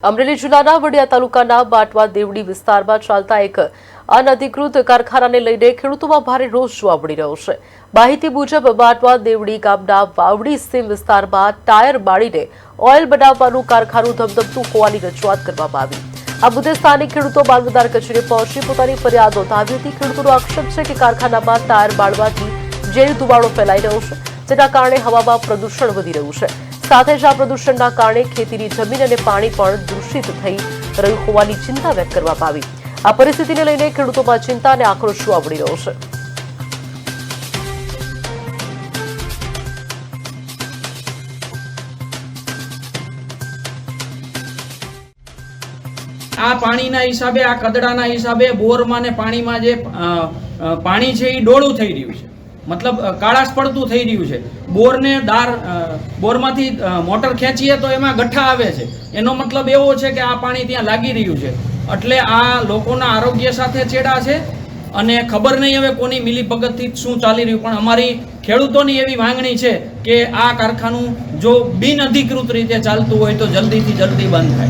અમરેલી જિલ્લાના વડિયા તાલુકાના બાટવા દેવડી વિસ્તારમાં ચાલતા એક અનધિકૃત કારખાનાને લઈને ખેડૂતોમાં ભારે રોષ જોવા મળી રહ્યો છે। માહિતી મુજબ બાટવા દેવડી ગામના વાવડી સીમ વિસ્તારમાં ટાયર બાળીને ઓઇલ બનાવવાનું કારખાનું ધમધમતું હોવાની રજૂઆત કરવામાં આવી। આ મુદ્દે સ્થાનિક ખેડૂતો મામલતદાર કચેરીએ પહોંચી પોતાની ફરિયાદ નોંધાવી હતી। ખેડૂતોનો આક્ષેપ છે કે કારખાનામાં ટાયર બાળવાથી ઝેરી ધુમાડો ફેલાઈ રહ્યો છે, જેના કારણે હવામાં પ્રદૂષણ વધી રહ્યું છે। સાથે જ આ પ્રદૂષણના કારણે ખેતીની જમીન અને પાણી પણ દૂષિત થઈ રહ્યું હોવાની ચિંતા વ્યક્ત કરવામાં આવી। આ પરિસ્થિતિને લઈને ખેડૂતોમાં ચિંતા અને આક્રોશ જોવા મળી રહ્યો છે। આ પાણીના હિસાબે, આ કદડાના હિસાબે બોરમાં ને પાણીમાં જે પાણી છે એ ડોળું થઈ રહ્યું છે, મતલબ કાળાશ પડતું થઈ રહ્યું છે। બોરને બોરમાંથી મોટર ખેંચીએ તો એમાં ગઠ્ઠા આવે છે, એનો મતલબ એવો છે કે આ પાણી ત્યાં લાગી રહ્યું છે। એટલે આ લોકોના આરોગ્ય સાથે ચેડા છે અને ખબર નહીં હવે કોની મિલીભગતથી શું ચાલી રહ્યું, પણ અમારી ખેડૂતોની એવી માંગણી છે કે આ કારખાનું જો બિનઅધિકૃત રીતે ચાલતું હોય તો જલ્દીથી જલ્દી બંધ થાય।